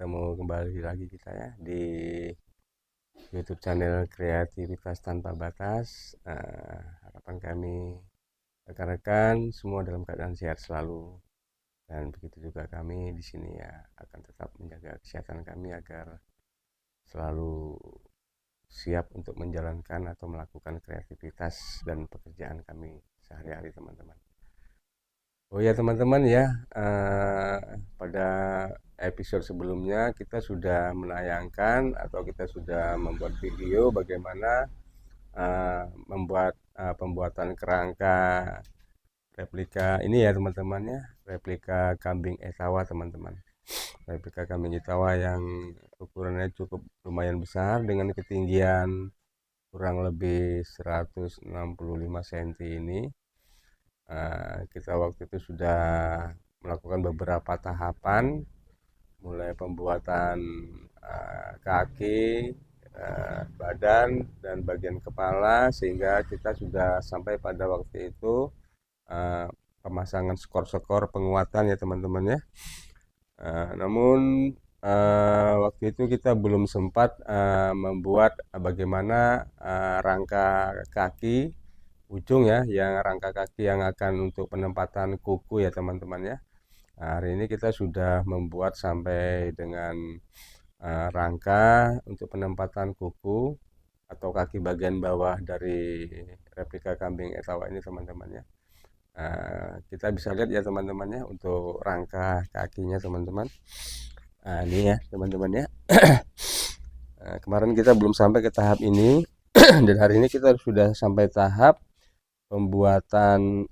Ketemu kembali lagi kita ya di YouTube channel Kreativitas Tanpa Batas. Harapan kami rekan-rekan semua dalam keadaan sehat selalu, dan begitu juga kami di sini ya akan tetap menjaga kesehatan kami agar selalu siap untuk menjalankan atau melakukan kreativitas dan pekerjaan kami sehari-hari, teman-teman. Oh ya teman-teman ya, pada episode sebelumnya kita sudah menayangkan atau kita sudah membuat video bagaimana membuat pembuatan kerangka replika ini ya teman-teman ya, replika kambing etawa teman-teman. Replika kambing etawa yang ukurannya cukup lumayan besar dengan ketinggian kurang lebih 165 cm ini. Kita waktu itu sudah melakukan beberapa tahapan, mulai pembuatan kaki, badan, dan bagian kepala, sehingga kita sudah sampai pada waktu itu pemasangan skor-skor penguatan ya teman-teman ya. Namun waktu itu kita belum sempat membuat bagaimana rangka kaki ujung ya, yang rangka kaki yang akan untuk penempatan kuku ya teman-teman ya. Hari ini kita sudah membuat sampai dengan rangka untuk penempatan kuku atau kaki bagian bawah dari replika kambing etawa ini teman-teman ya. Kita bisa lihat ya teman-teman ya untuk rangka kakinya teman-teman. Ini ya teman-teman ya. Kemarin kita belum sampai ke tahap ini dan hari ini kita sudah sampai tahap pembuatan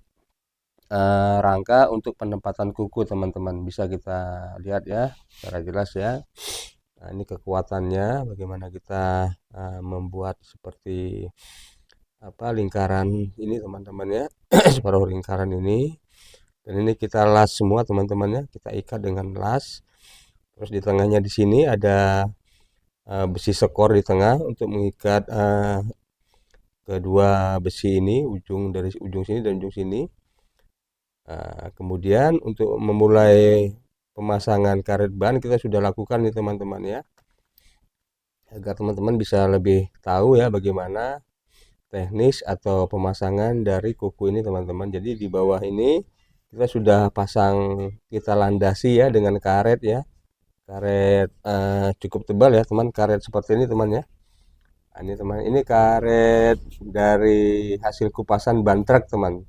rangka untuk penempatan kuku teman-teman. Bisa kita lihat ya secara jelas ya. Nah, ini kekuatannya bagaimana kita membuat seperti apa lingkaran ini teman-teman ya. Separuh lingkaran ini, dan ini kita las semua teman-teman ya, kita ikat dengan las. Terus di tengahnya di sini ada besi skor di tengah untuk mengikat kedua besi ini, ujung dari ujung sini dan ujung sini. Kemudian untuk memulai pemasangan karet ban kita sudah lakukan nih teman-teman ya, agar teman-teman bisa lebih tahu ya bagaimana teknis atau pemasangan dari kuku ini teman-teman. Jadi di bawah ini kita sudah pasang, kita landasi ya dengan karet ya, karet cukup tebal ya teman, karet seperti ini teman ya. Ini teman, ini karet dari hasil kupasan ban truk teman.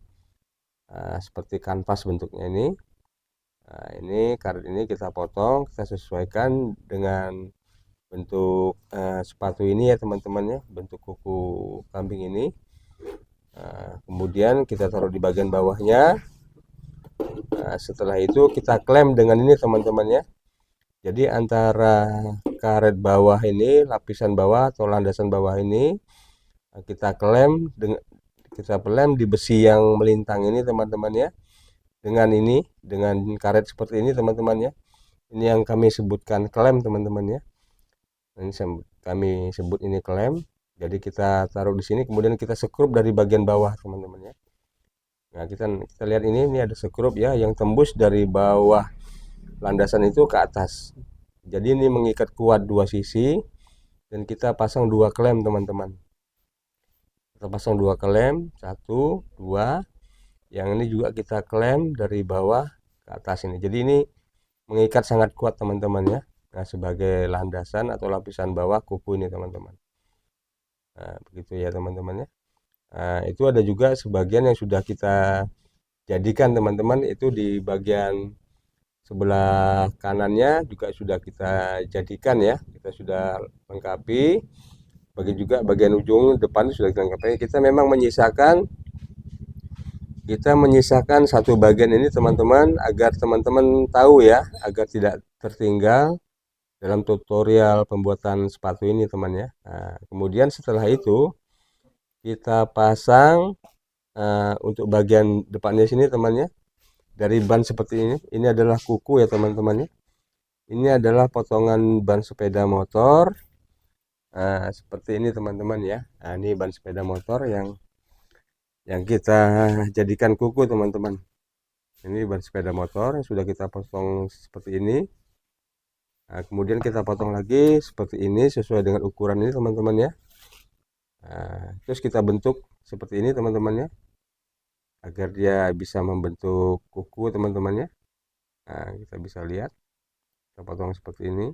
Seperti kanvas bentuknya ini. Ini karet ini kita potong, kita sesuaikan dengan bentuk sepatu ini ya teman-teman ya, bentuk kuku kambing ini. Kemudian kita taruh di bagian bawahnya. Setelah itu kita klem dengan ini teman-teman ya. Jadi antara karet bawah ini, lapisan bawah atau landasan bawah ini, kita klem dengan, kita pelem di besi yang melintang ini teman-teman ya, dengan ini, dengan karet seperti ini teman-teman ya. Ini yang kami sebutkan klem teman-teman ya. Ini kami sebut ini klem. Jadi kita taruh di sini, kemudian kita sekrup dari bagian bawah teman-teman ya. Nah kita lihat ini ada sekrup ya yang tembus dari bawah landasan itu ke atas. Jadi ini mengikat kuat dua sisi, dan kita pasang dua klem teman-teman. Kita pasang dua klem, satu, dua. Yang ini juga kita klem dari bawah ke atas ini. Jadi ini mengikat sangat kuat teman-teman ya. Nah, sebagai landasan atau lapisan bawah kuku ini teman-teman. Nah, begitu ya teman-teman ya. Nah, itu ada juga sebagian yang sudah kita jadikan teman-teman, itu di bagian sebelah kanannya juga sudah kita jadikan ya. Kita sudah lengkapi. Bagi juga bagian ujung depan sudah kita lengkapi. Kita menyisakan satu bagian ini teman-teman, agar teman-teman tahu ya, agar tidak tertinggal dalam tutorial pembuatan sepatu ini teman ya. Nah, kemudian setelah itu kita pasang untuk bagian depannya sini teman ya, dari ban seperti ini. Ini adalah kuku ya teman-teman ya. Ini adalah potongan ban sepeda motor. Seperti ini teman-teman ya. Nah, ini ban sepeda motor yang kita jadikan kuku teman-teman. Ini ban sepeda motor yang sudah kita potong seperti ini. Nah, kemudian kita potong lagi seperti ini sesuai dengan ukuran ini teman-teman ya. Nah, terus kita bentuk seperti ini teman-teman ya, agar dia bisa membentuk kuku teman-teman ya. Nah, kita bisa lihat kita potong seperti ini.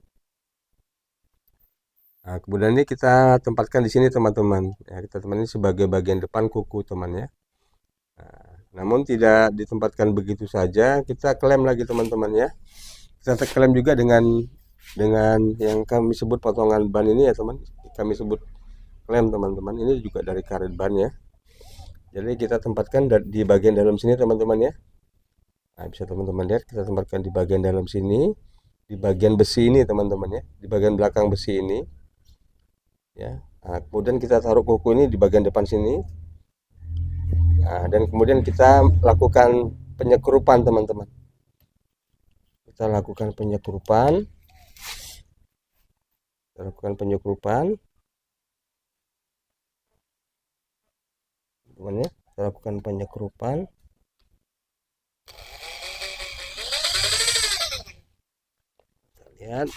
Nah, kemudian ini kita tempatkan di sini teman-teman ya, kita tempatkan ini sebagai bagian depan kuku teman ya. Nah, namun tidak ditempatkan begitu saja, kita klem lagi teman-teman ya. Kita klaim juga dengan yang kami sebut potongan ban ini ya teman, kami sebut klem teman-teman, ini juga dari karet ban ya. Jadi kita tempatkan di bagian dalam sini teman-teman ya. Nah, bisa teman-teman lihat kita tempatkan di bagian dalam sini, di bagian besi ini teman-teman ya, di bagian belakang besi ini ya. Nah, kemudian kita taruh kuku ini di bagian depan sini. Nah, dan kemudian kita lakukan penyekrupan teman-teman. Kita lakukan penyekrupan. Teman ya, kita lakukan penyekrupan. Kita lihat.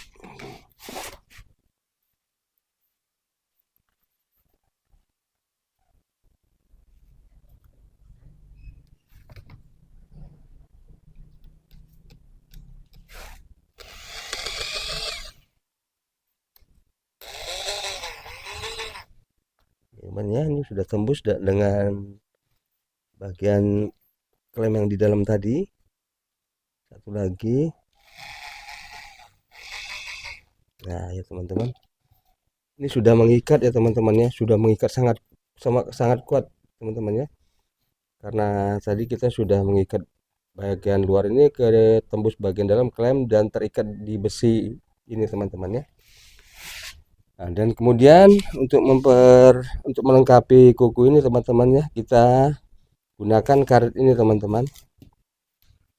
Ya, ini sudah tembus dengan bagian klem yang di dalam tadi. Satu lagi. Nah ya teman-teman, ini sudah mengikat ya teman-teman ya, sudah mengikat sangat kuat teman-teman ya, karena tadi kita sudah mengikat bagian luar ini ke tembus bagian dalam klem dan terikat di besi ini teman-teman ya. Nah, dan kemudian untuk melengkapi kuku ini teman-teman ya, kita gunakan karet ini teman-teman.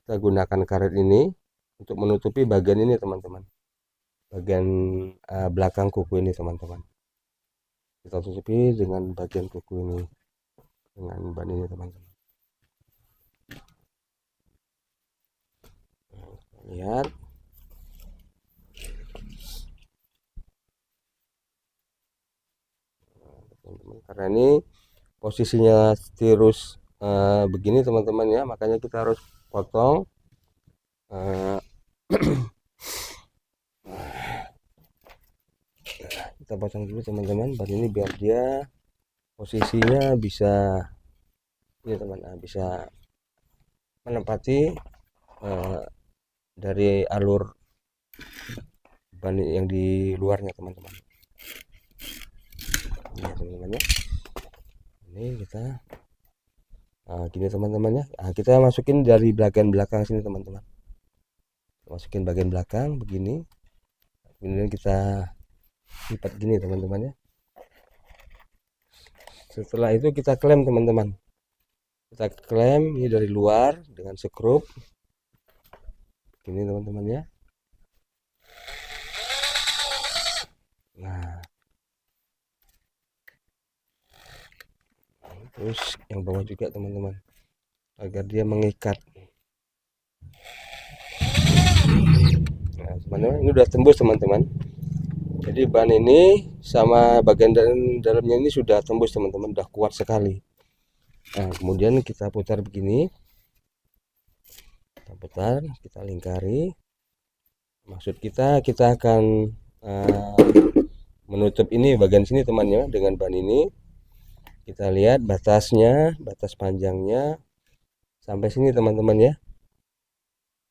Kita gunakan karet ini untuk menutupi bagian ini teman-teman, bagian belakang kuku ini teman-teman. Kita tutupi dengan bagian kuku ini, dengan ban ini teman-teman. Lihat. Teman-teman, karena ini posisinya tirus begini teman-teman ya, makanya kita harus potong. Kita potong dulu teman-teman ban ini biar dia posisinya bisa ini teman, bisa menempati dari alur ban yang di luarnya teman-teman. Ini teman-teman ya, ini kita gini teman-teman ya. Nah, kita masukin dari bagian belakang sini teman-teman, masukin bagian belakang begini, kemudian kita lipat gini teman-teman ya. Setelah itu kita klem teman-teman, kita klem ini dari luar dengan skrup gini teman-teman ya. Nah, terus yang bawah juga teman-teman, agar dia mengikat. Nah teman-teman, ini udah tembus teman-teman, jadi ban ini sama bagian dalamnya ini sudah tembus teman-teman, udah kuat sekali. Nah kemudian kita putar begini, kita putar, kita lingkari. Maksud kita akan menutup ini bagian sini temannya dengan ban ini. Kita lihat batasnya, batas panjangnya sampai sini teman-teman ya,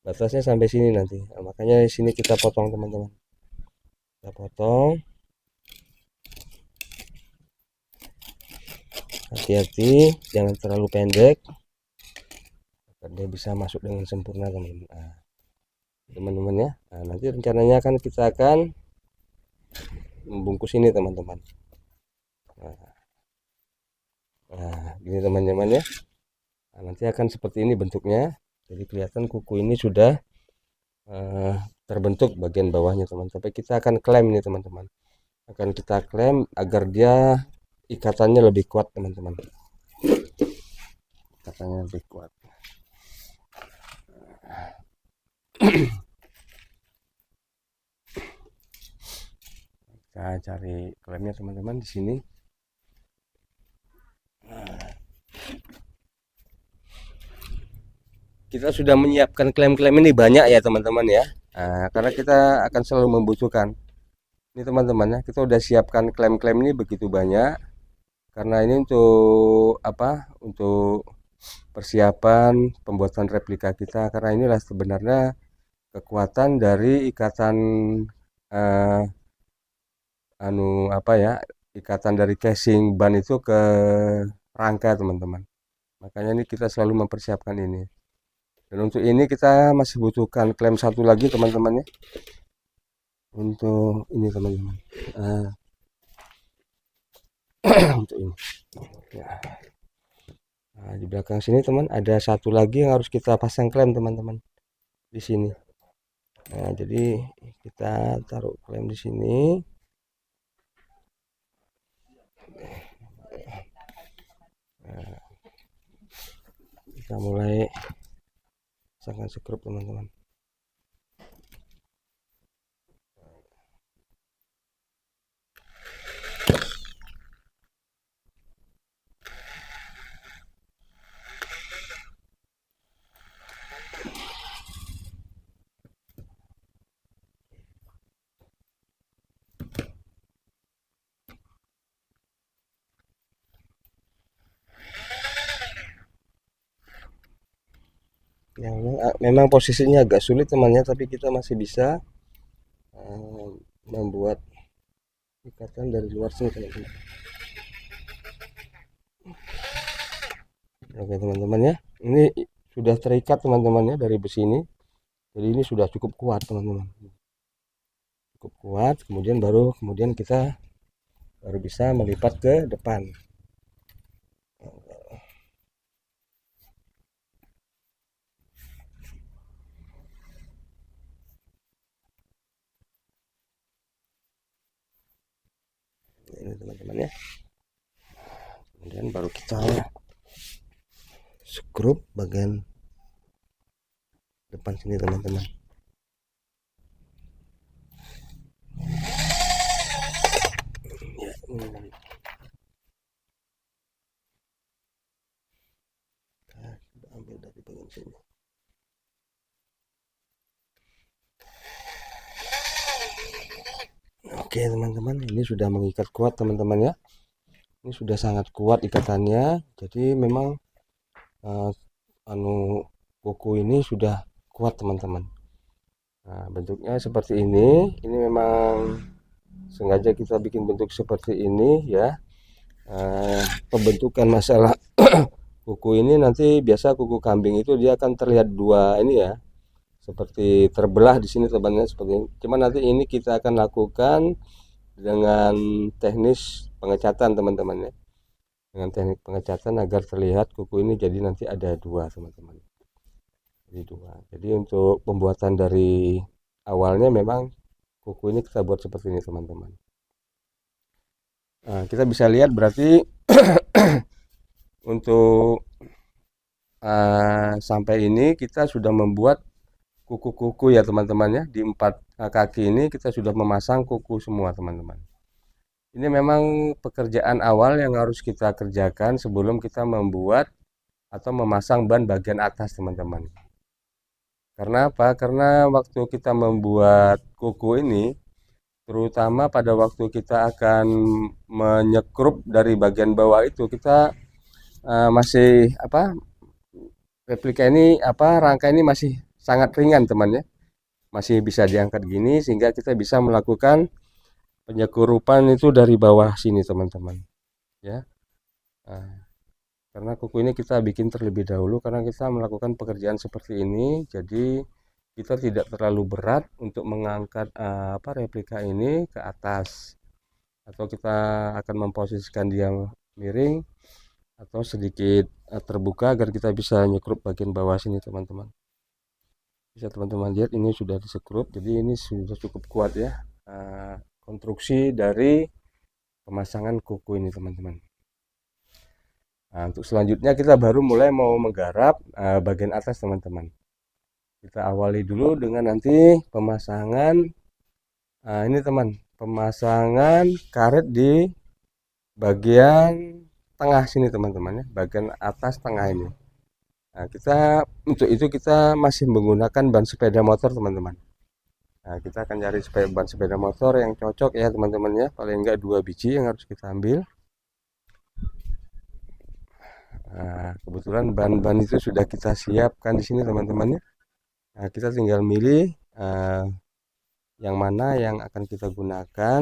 batasnya sampai sini nanti. Nah, makanya di sini kita potong teman-teman, kita potong. Hati-hati jangan terlalu pendek agar dia bisa masuk dengan sempurna teman-teman ya. Nah, nanti rencananya kita akan membungkus ini teman-teman. Nah gini teman-teman ya. Nah, nanti akan seperti ini bentuknya, jadi kelihatan kuku ini sudah terbentuk bagian bawahnya teman. Tapi kita akan klem ini teman-teman, akan kita klem agar dia ikatannya lebih kuat teman-teman, ikatannya lebih kuat. Kita cari klemnya teman-teman di sini. Kita sudah menyiapkan klem-klem ini banyak ya teman-teman ya. Karena kita akan selalu membutuhkan. Ini teman-teman ya, kita udah siapkan klem-klem ini begitu banyak. Karena ini untuk apa? Untuk persiapan pembuatan replika kita. Karena inilah sebenarnya kekuatan dari ikatan eh, apa ya? Ikatan dari casing ban itu ke rangka teman-teman. Makanya ini kita selalu mempersiapkan ini. Dan untuk ini kita masih butuhkan klem satu lagi teman-teman ya. Untuk ini teman-teman. Untuk ini. Ya. Nah, di belakang sini teman ada satu lagi yang harus kita pasang klem teman-teman di sini. Nah, jadi kita taruh klem di sini. Nah, kita mulai pasangkan skrup teman-teman. Yang memang posisinya agak sulit temannya, tapi kita masih bisa membuat ikatan dari luar sini teman-teman. Oke teman-teman ya, ini sudah terikat teman-teman ya dari besi ini. Jadi ini sudah cukup kuat teman-teman, cukup kuat. Kemudian kita baru bisa melipat ke depan. Ini teman-teman ya. Kemudian baru kita skrup bagian depan sini teman-teman. Ya, ini kita ambil dari bagian sini. Oke teman-teman, ini sudah mengikat kuat teman-teman ya. Ini sudah sangat kuat ikatannya. Jadi memang kuku ini sudah kuat teman-teman. Nah, bentuknya seperti ini. Ini memang sengaja kita bikin bentuk seperti ini ya. Pembentukan masalah kuku ini nanti biasa kuku kambing itu dia akan terlihat dua ini ya, seperti terbelah di sini temannya seperti ini. Cuma nanti ini kita akan lakukan dengan teknis pengecatan teman-teman ya, dengan teknik pengecatan agar terlihat kuku ini jadi nanti ada dua teman-teman, jadi dua. Jadi untuk pembuatan dari awalnya memang kuku ini kita buat seperti ini teman-teman. Nah, kita bisa lihat berarti untuk sampai ini kita sudah membuat kuku-kuku ya teman-teman ya. Di 4 kaki ini kita sudah memasang kuku semua teman-teman. Ini memang pekerjaan awal yang harus kita kerjakan sebelum kita membuat atau memasang ban bagian atas teman-teman. Karena apa? Karena waktu kita membuat kuku ini, terutama pada waktu kita akan menyekrup dari bagian bawah itu, kita masih apa, replika ini apa, rangka ini masih sangat ringan teman ya, masih bisa diangkat gini sehingga kita bisa melakukan penyekurupan itu dari bawah sini teman-teman ya. Karena kuku ini kita bikin terlebih dahulu karena kita melakukan pekerjaan seperti ini, jadi kita tidak terlalu berat untuk mengangkat apa, replika ini ke atas, atau kita akan memposisikan dia miring atau sedikit terbuka agar kita bisa nyekrup bagian bawah sini teman-teman. Bisa teman-teman lihat ini sudah disekrup, jadi ini sudah cukup kuat ya konstruksi dari pemasangan kuku ini teman-teman. Nah, untuk selanjutnya kita baru mulai mau menggarap bagian atas teman-teman. Kita awali dulu dengan nanti pemasangan ini teman, pemasangan karet di bagian tengah sini teman-teman ya, bagian atas tengah ini. Nah, untuk itu kita masih menggunakan ban sepeda motor teman-teman. Nah, kita akan cari ban sepeda motor yang cocok ya teman-teman ya, paling enggak 2 biji yang harus kita ambil. Nah, kebetulan ban-ban itu sudah kita siapkan di sini teman-teman ya. Nah, kita tinggal milih yang mana yang akan kita gunakan,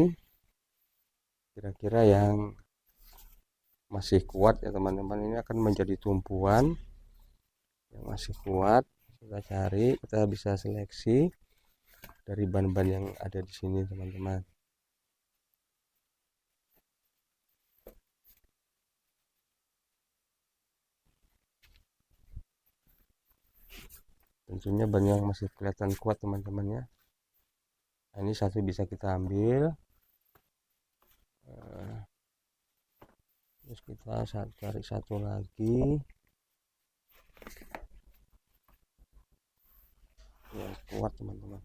kira-kira yang masih kuat ya teman-teman. Ini akan menjadi tumpuan yang masih kuat. Kita cari, kita bisa seleksi dari ban-ban yang ada di sini teman-teman. Tentunya ban yang masih kelihatan kuat teman-teman ya. Nah, ini satu bisa kita ambil. Terus kita cari satu lagi yang kuat teman-teman.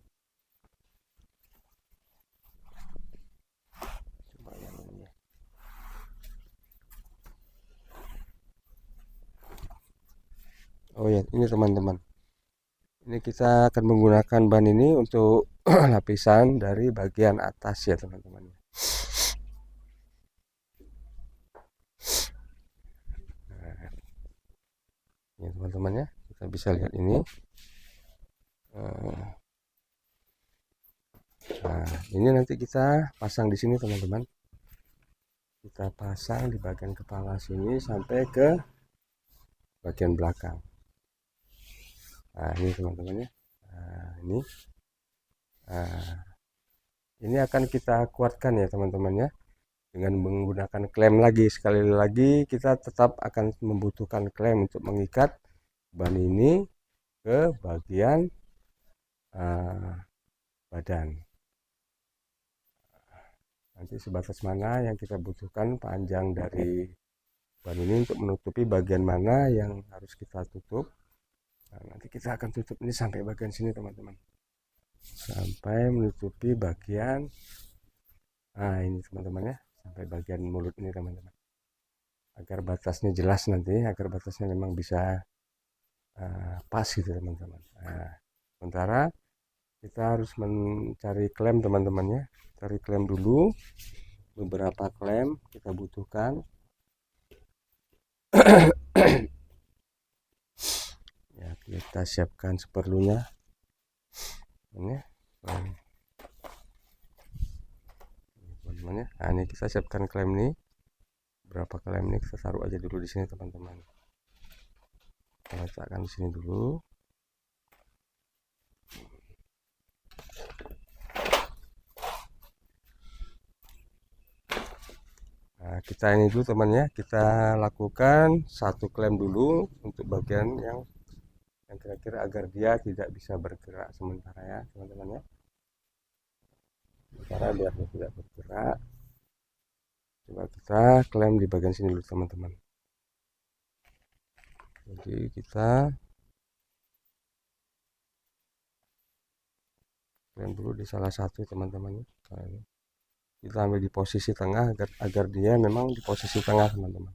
Coba yang ini ya. Oh ya, ini teman-teman. Ini kita akan menggunakan ban ini untuk lapisan dari bagian atas ya teman-teman. Nah, ini teman-teman ya, kita bisa lihat ini. Nah, ini nanti kita pasang di sini teman-teman. Kita pasang di bagian kepala sini sampai ke bagian belakang. Nah, ini teman-teman ya. Nah, ini akan kita kuatkan ya teman-teman ya, dengan menggunakan klem lagi. Sekali lagi kita tetap akan membutuhkan klem untuk mengikat ban ini ke bagian badan. Nanti sebatas mana yang kita butuhkan panjang dari ban ini untuk menutupi bagian mana yang harus kita tutup. Nah, nanti kita akan tutup ini sampai bagian sini teman-teman, sampai menutupi bagian ini teman-teman ya, sampai bagian mulut ini teman-teman, agar batasnya jelas nanti, agar batasnya memang bisa pas gitu teman-teman. Nah, sementara kita harus mencari klem teman-teman ya, cari klem dulu. Beberapa klem kita butuhkan. Ya, kita siapkan seperlunya ini teman-teman ya. Nah, ini kita siapkan klem ini. Berapa klem ini kita taruh aja dulu di sini teman-teman. Kita letakkan di sini dulu. Nah, kita ini dulu teman ya, kita lakukan satu klem dulu untuk bagian yang kira-kira agar dia tidak bisa bergerak sementara ya teman-teman ya. Sementara biar dia tidak bergerak, coba kita klem di bagian sini dulu teman-teman. Jadi kita klem dulu di salah satu teman-teman ya. Nah, kita ambil di posisi tengah agar dia memang di posisi tengah teman-teman,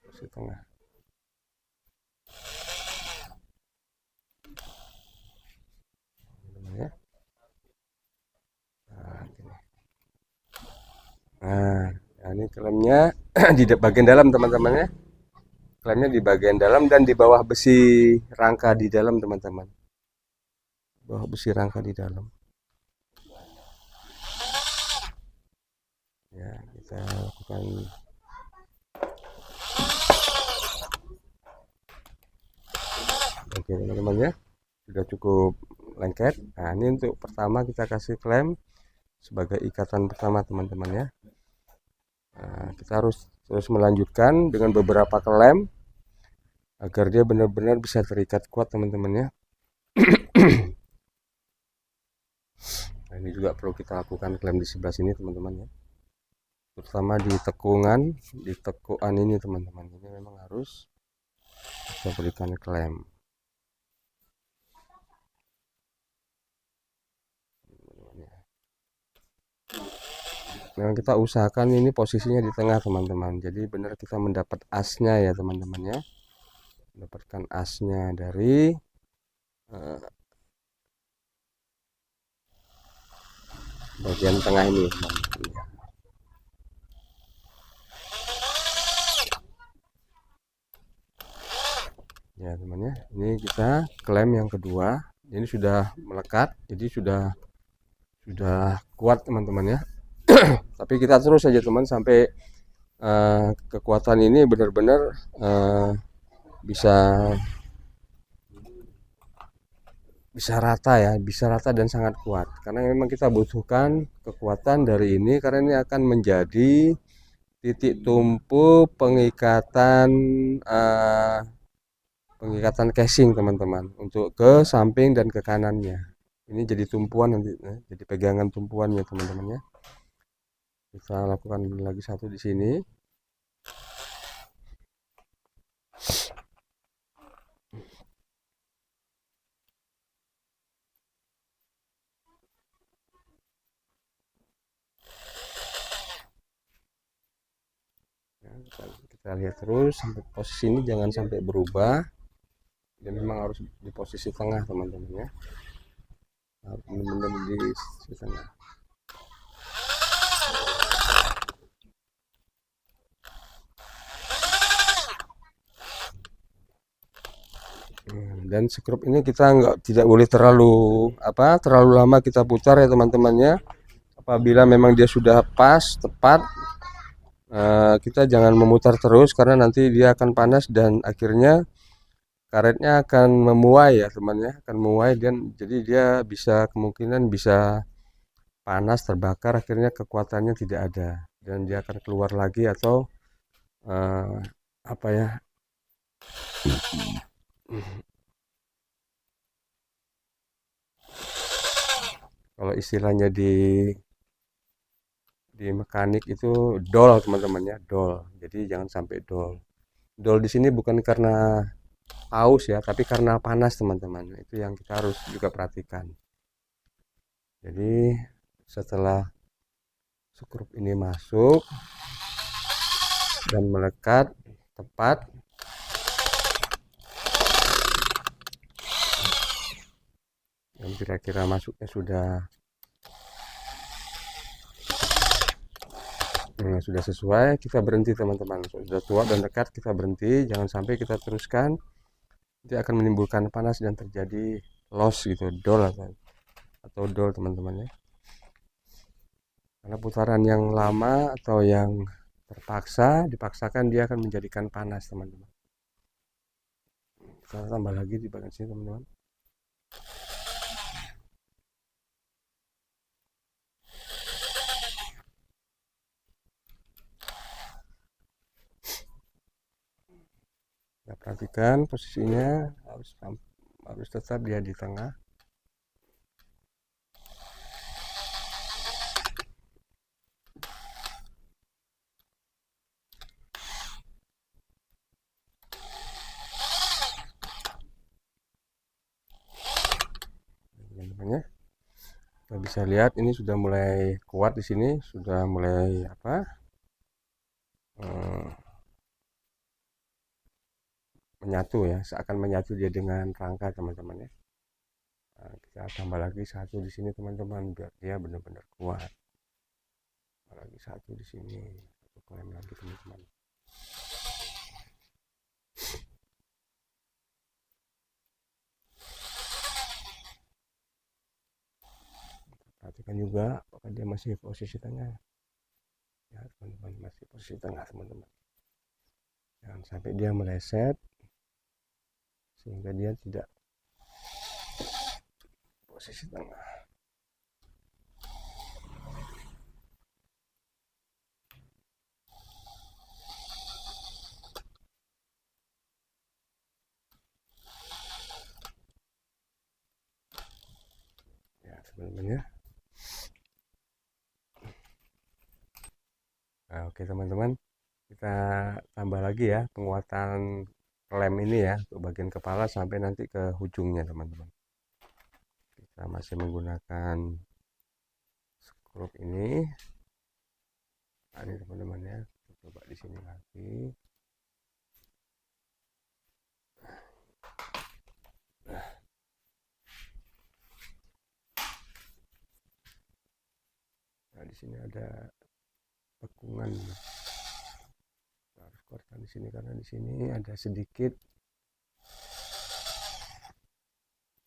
posisi tengah. Ya. Nah, ini klemnya di bagian dalam teman-teman ya. Klemnya di bagian dalam dan di bawah besi rangka di dalam teman-teman. Bawah besi rangka di dalam. Ya, kita lakukan. Oke teman-teman ya, sudah cukup lengket. Nah, ini untuk pertama kita kasih klem sebagai ikatan pertama teman-teman ya. Nah, kita harus terus melanjutkan dengan beberapa klem agar dia benar-benar bisa terikat kuat teman-teman ya. Nah, ini juga perlu kita lakukan klem di sebelah sini teman-teman ya, terutama di tekuan ini teman-teman. Ini memang harus kita berikan klem. Memang kita usahakan ini posisinya di tengah teman-teman, jadi benar kita mendapat asnya ya teman-teman ya, mendapatkan asnya dari bagian tengah ini teman-teman. Ya teman ya, ini kita klaim yang kedua, ini sudah melekat, jadi sudah kuat teman-teman ya. Tapi kita terus saja teman sampai kekuatan ini benar-benar bisa rata ya, bisa rata dan sangat kuat. Karena memang kita butuhkan kekuatan dari ini karena ini akan menjadi titik tumpu pengikatan casing teman-teman untuk ke samping dan ke kanannya. Ini jadi tumpuan nanti, jadi pegangan tumpuannya teman-teman ya. Kita lakukan lagi satu di sini. Ya, kita lihat terus sampai posisi ini jangan sampai berubah. Dan memang harus di posisi tengah teman-teman ya. Harus benar-benar di tengah. Dan skrup ini kita tidak boleh terlalu lama kita putar ya teman-temannya. Apabila memang dia sudah pas tepat, kita jangan memutar terus karena nanti dia akan panas dan akhirnya karetnya akan memuai ya teman-teman, akan memuai dan jadi dia kemungkinan bisa panas, terbakar, akhirnya kekuatannya tidak ada dan dia akan keluar lagi atau apa ya, kalau istilahnya di mekanik itu dol teman-teman ya, dol. Jadi jangan sampai dol. Dol di sini bukan karena haus ya, tapi karena panas teman-teman. Itu yang kita harus juga perhatikan. Jadi setelah skrup ini masuk dan melekat tepat, dan kira-kira masuknya sudah sesuai, kita berhenti teman-teman. Sudah tua dan dekat, kita berhenti, jangan sampai kita teruskan, dia akan menimbulkan panas dan terjadi loss gitu, dol atau dol teman-teman ya. Karena putaran yang lama atau yang dipaksakan dia akan menjadikan panas teman-teman. Kita tambah lagi di bagian sini teman-teman. Kita perhatikan posisinya harus tetap dia di tengah. Teman-teman ya. Kita bisa lihat ini sudah mulai kuat di sini, sudah mulai menyatu ya, seakan menyatu dia dengan rangka teman-teman ya. Nah, kita tambah lagi satu di sini teman-teman biar dia benar-benar kuat. Tambah lagi satu di sini, satu klaim lagi teman-teman. Perhatikan juga apakah dia masih posisi tengah ya teman-teman, masih posisi tengah teman-teman, jangan sampai dia meleset sehingga dia tidak posisi tengah. Ya teman-teman ya. Nah, oke teman-teman, kita tambah lagi ya penguatan lem ini ya untuk bagian kepala sampai nanti ke ujungnya teman-teman. Kita masih menggunakan skrup ini. Nah, ini teman-teman ya, coba di sini lagi. Nah, di sini ada tekungan. Harus keluarkan di sini karena di sini ada sedikit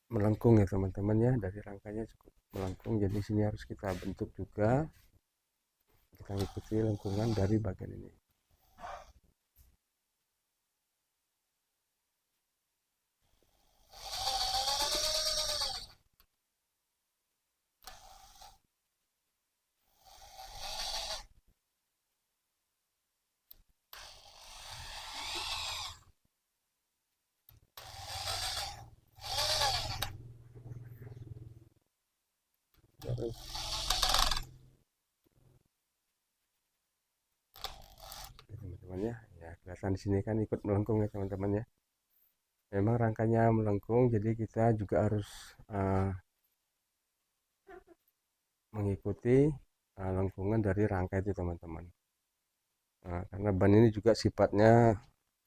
melengkung ya teman-teman ya, dari rangkanya cukup melengkung, jadi sini harus kita bentuk juga, kita ikuti lengkungan dari bagian ini. Teman-teman ya, kelihatan di sini kan ikut melengkung ya teman-teman ya. Memang rangkanya melengkung, jadi kita juga harus mengikuti lengkungan dari rangka itu teman-teman. Karena ban ini juga sifatnya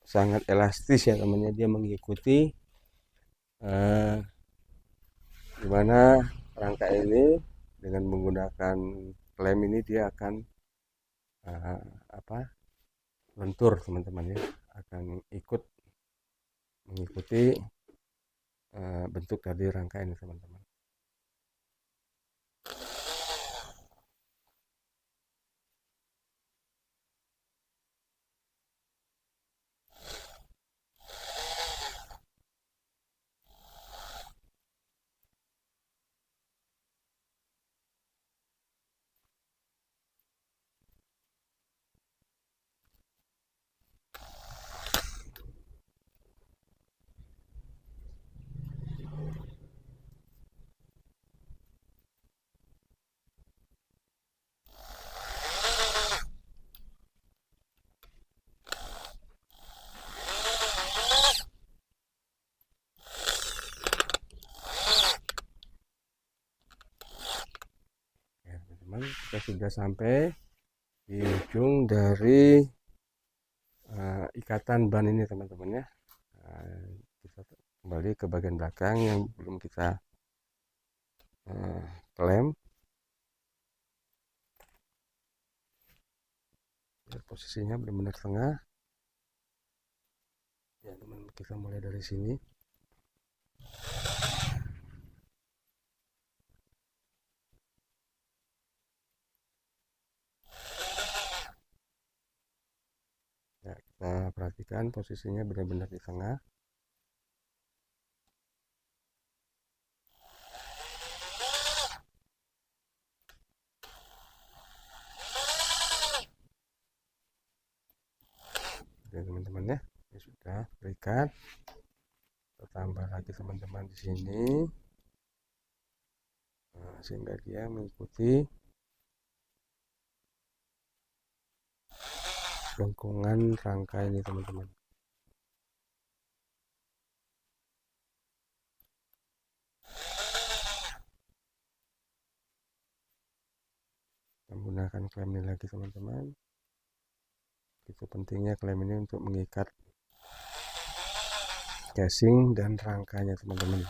sangat elastis ya temannya, dia mengikuti dimana rangka ini dengan menggunakan klem ini dia akan lentur teman-teman ya, akan ikut mengikuti bentuk dari rangka ini teman-teman. Teman-teman, kita sudah sampai di ujung dari ikatan ban ini teman-teman ya. Kita kembali ke bagian belakang yang belum kita klem. Biar posisinya benar-benar tengah ya teman, kita mulai dari sini. Ya, kita perhatikan posisinya benar-benar di tengah. Oke teman-teman ya, ini sudah terikat. Kita tambah lagi teman-teman di sini, sehingga dia mengikuti lengkungan rangka ini teman-teman. Menggunakan klem ini lagi teman-teman. Itu pentingnya klem ini untuk mengikat casing dan rangkanya teman-teman.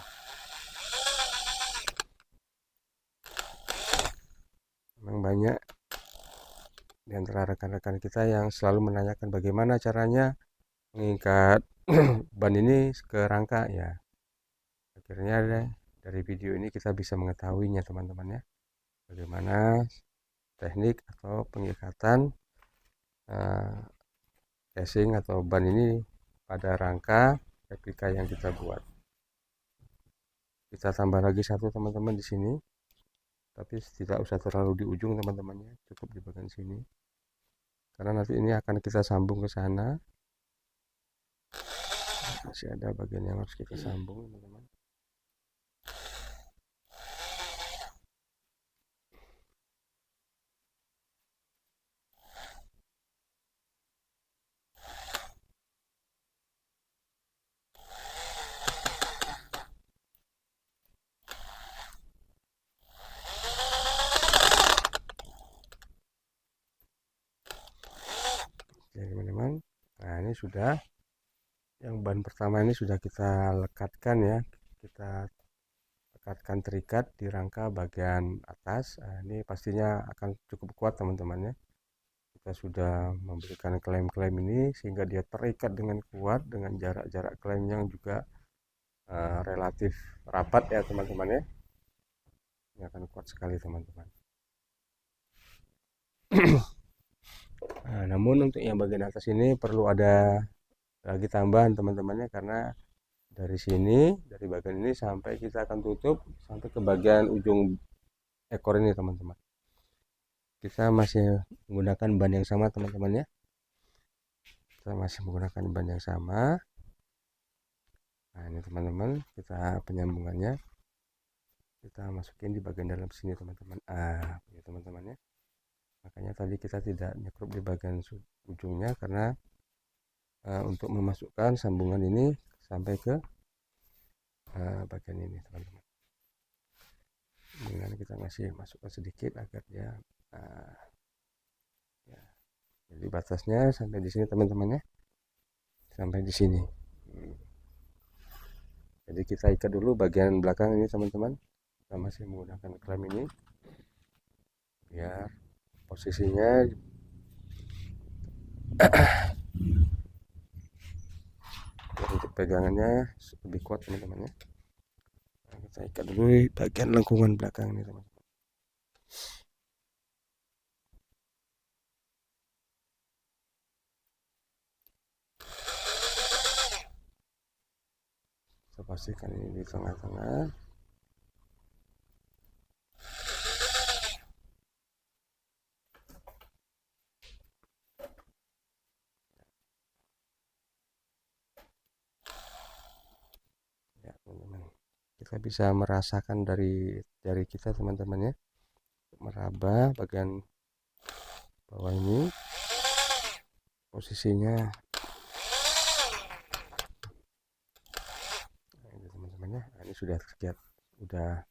Memang banyak di antara rekan-rekan kita yang selalu menanyakan bagaimana caranya mengikat ban ini ke rangka ya. Akhirnya dari video ini kita bisa mengetahuinya teman-teman ya, bagaimana teknik atau pengikatan casing atau ban ini pada rangka replika yang kita buat. Kita tambah lagi satu teman-teman di sini, tapi tidak usah terlalu di ujung teman-temannya, cukup di bagian sini, karena nanti ini akan kita sambung ke sana. Masih ada bagian yang harus kita sambung teman-teman. teman-teman. Nah, ini sudah, yang ban pertama ini sudah kita lekatkan ya, kita lekatkan terikat di rangka bagian atas. Nah, ini pastinya akan cukup kuat teman-teman ya. Kita sudah memberikan klem-klem ini sehingga dia terikat dengan kuat, dengan jarak-jarak klem yang juga relatif rapat ya teman-teman ya. Ini akan kuat sekali teman-teman. Nah, namun untuk yang bagian atas ini perlu ada lagi tambahan teman-temannya, karena dari sini, dari bagian ini sampai kita akan tutup sampai ke bagian ujung ekor ini teman-teman. Kita masih menggunakan ban yang sama teman-teman ya. Kita masih menggunakan ban yang sama. Nah, ini teman-teman, kita penyambungannya kita masukin di bagian dalam sini teman-teman. Ya teman-teman ya. Makanya tadi kita tidak nyekrup di bagian ujungnya, karena untuk memasukkan sambungan ini sampai ke bagian ini teman-teman. Dengan kita masih masukkan sedikit agar dia ya. Jadi batasnya sampai di sini teman-teman ya, sampai di sini. Jadi kita ikat dulu bagian belakang ini teman-teman. Kita masih menggunakan klem ini biar posisinya untuk pegangannya lebih kuat teman-teman ya. Nah, kita ikat dulu bagian lengkungan belakang ini teman-teman. Kita pastikan ini di tengah-tengah. Ya teman-teman, kita bisa merasakan dari jari kita teman-teman ya, meraba bagian bawah ini posisinya. Nah, ini teman-teman ya. Nah, ini sudah terlihat, sudah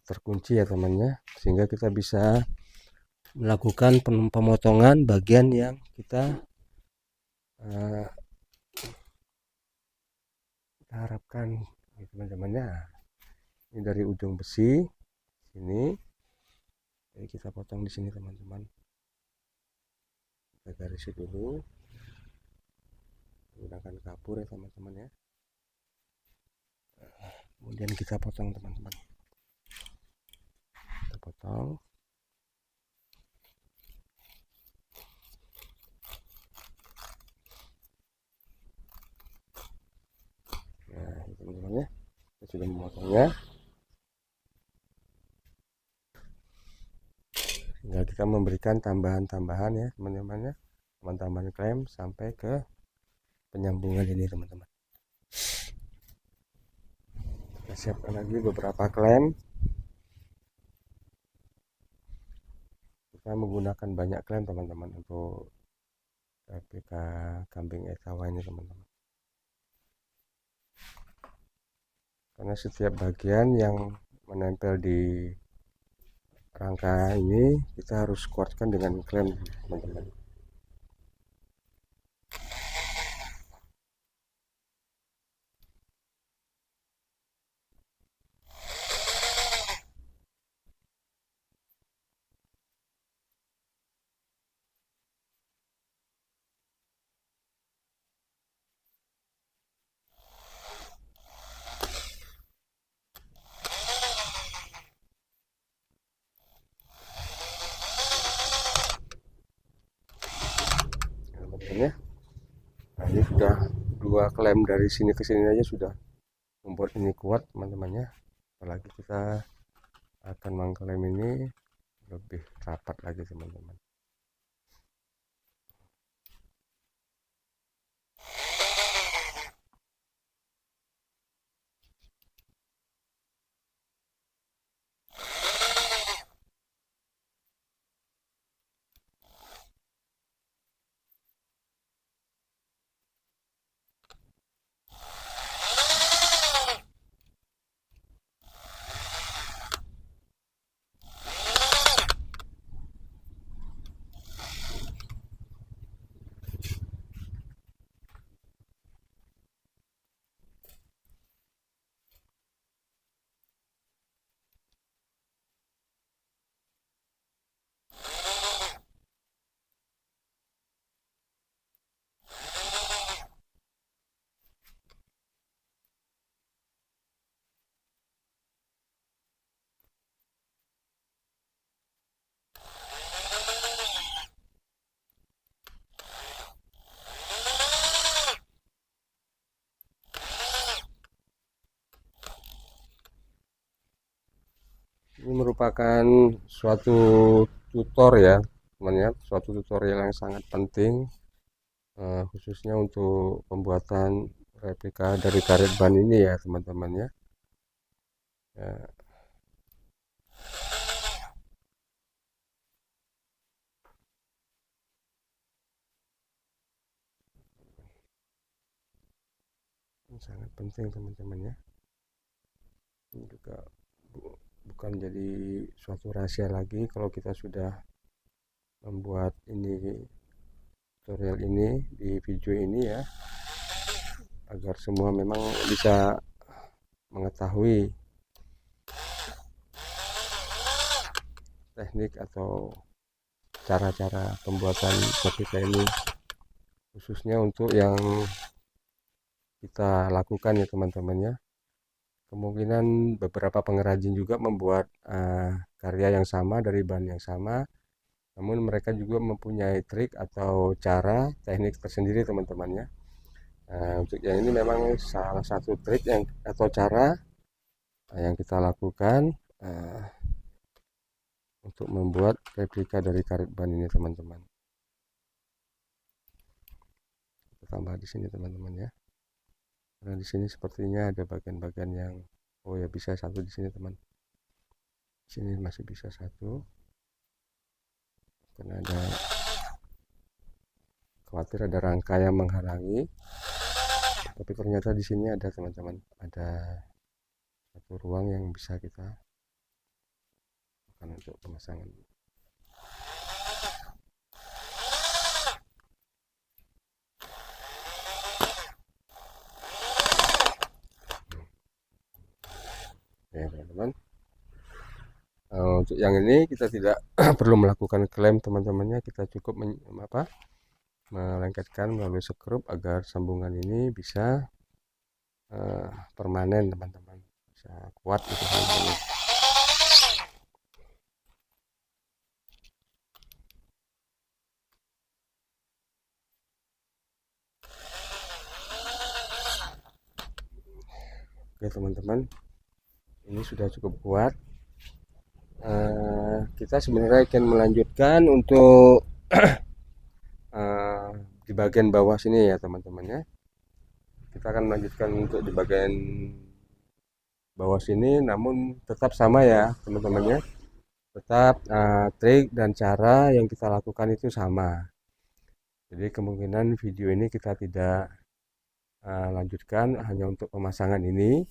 terkunci ya temannya, sehingga kita bisa melakukan pemotongan bagian yang kita harapkan teman-teman ya. Ini dari ujung besi sini, jadi kita potong di sini teman-teman. Kita garisi dulu menggunakan kapur ya teman-teman ya. Kemudian kita potong teman-teman, kita potong. Nah teman-teman ya, kita sudah memotongnya, tinggal kita memberikan tambahan-tambahan ya teman-teman ya, tambahan klem sampai ke penyambungan ini teman-teman. Kita siapkan lagi beberapa klem. Kita menggunakan banyak klem teman-teman untuk replika kambing etawa ini teman-teman, karena setiap bagian yang menempel di rangka ini kita harus kuatkan dengan klem teman-teman. Ya, nah, ini sudah dua klem dari sini ke sini aja sudah membuat ini kuat teman-teman ya, apalagi kita akan mengklem ini lebih rapat lagi teman-teman. merupakan suatu tutor ya teman ya, suatu tutorial yang sangat penting, khususnya untuk pembuatan replika dari karet ban ini ya teman-teman ya. Ya, ini sangat penting teman-teman ya. Ini juga bukan jadi suatu rahasia lagi kalau kita sudah membuat ini tutorial ini di video ini ya, agar semua memang bisa mengetahui teknik atau cara-cara pembuatan replika ini, khususnya untuk yang kita lakukan ya teman-teman ya. Kemungkinan beberapa pengrajin juga membuat karya yang sama dari bahan yang sama, namun mereka juga mempunyai trik atau cara teknik tersendiri teman-teman ya. Untuk yang ini memang salah satu trik yang atau cara yang kita lakukan untuk membuat replika dari karet ban ini teman-teman. Kita tambah di sini teman-teman ya. Karena di sini sepertinya ada bagian-bagian yang oh ya bisa satu di sini teman. Di sini masih bisa satu. Karena ada khawatir ada rangka yang menghalangi. Tapi ternyata di sini ada teman-teman, ada satu ruang yang bisa kita gunakan untuk pemasangan. Ya teman-teman. Untuk yang ini kita tidak perlu melakukan klaim teman-temannya, kita cukup melengketkan melalui skrup agar sambungan ini bisa permanen teman-teman, bisa kuat gitu sambungannya. Oke teman-teman, ini sudah cukup kuat. Kita sebenarnya akan melanjutkan untuk di bagian bawah sini ya teman-teman ya. Kita akan melanjutkan untuk di bagian bawah sini, namun tetap sama ya teman-teman ya. Tetap trik dan cara yang kita lakukan itu sama. Jadi kemungkinan video ini kita tidak lanjutkan hanya untuk pemasangan ini,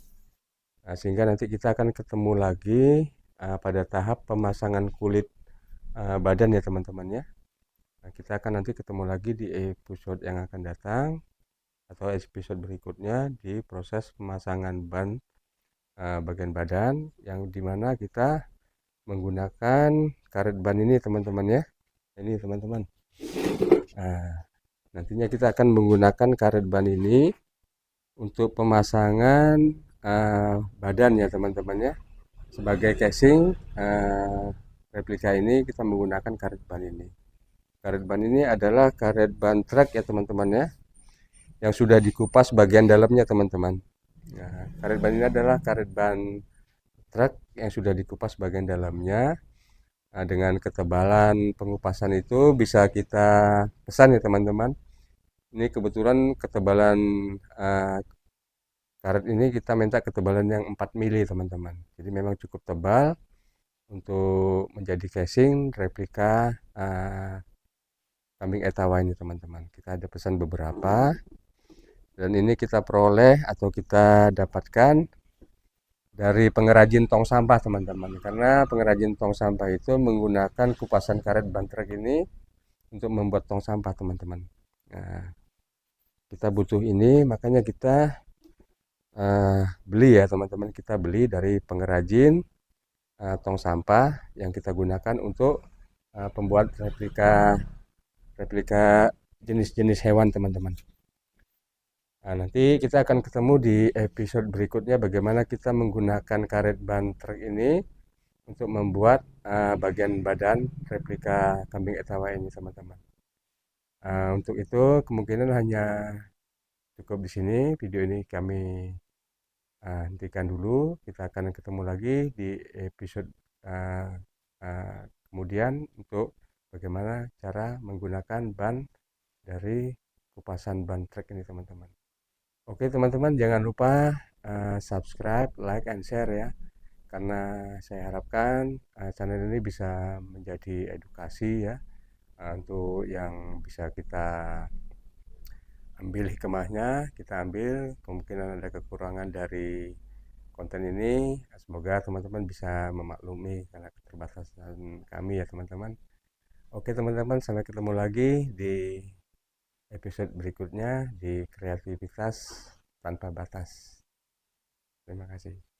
sehingga nanti kita akan ketemu lagi pada tahap pemasangan kulit badan ya teman-teman ya. Kita akan nanti ketemu lagi di episode yang akan datang atau episode berikutnya di proses pemasangan ban bagian badan, yang dimana kita menggunakan karet ban ini teman-teman ya. Ini teman-teman, nantinya kita akan menggunakan karet ban ini untuk pemasangan badan ya teman-teman ya. Sebagai casing replika ini kita menggunakan karet ban ini. Karet ban ini adalah karet ban truk ya teman-teman ya, yang sudah dikupas bagian dalamnya teman-teman. Nah, karet ban ini adalah karet ban truk yang sudah dikupas bagian dalamnya. Nah, dengan ketebalan pengupasan itu bisa kita pesan ya teman-teman. Ini kebetulan ketebalan karet ini kita minta ketebalan yang 4 mili teman-teman. Jadi memang cukup tebal untuk menjadi casing replika kambing etawa ini teman-teman. Kita ada pesan beberapa, dan ini kita peroleh atau kita dapatkan dari pengrajin tong sampah teman-teman. Karena pengrajin tong sampah itu menggunakan kupasan karet ban truk ini untuk membuat tong sampah teman-teman. Nah, kita butuh ini, makanya kita beli ya teman-teman. Kita beli dari pengrajin tong sampah yang kita gunakan untuk pembuat replika jenis-jenis hewan teman-teman. Nah, nanti kita akan ketemu di episode berikutnya bagaimana kita menggunakan karet ban truk ini untuk membuat bagian badan replika kambing etawa ini teman-teman. Untuk itu kemungkinan hanya cukup di sini video ini kami hentikan dulu. Kita akan ketemu lagi di episode uh, kemudian untuk bagaimana cara menggunakan ban dari kupasan ban trek ini teman-teman. Oke teman-teman, jangan lupa subscribe, like, and share ya, karena saya harapkan channel ini bisa menjadi edukasi ya, untuk yang bisa kita ambil hikmahnya, kita ambil kemungkinan ada kekurangan dari konten ini. Semoga teman-teman bisa memaklumi karena keterbatasan kami ya teman-teman. Oke teman-teman, sampai ketemu lagi di episode berikutnya di Kreativitas Tanpa Batas. Terima kasih.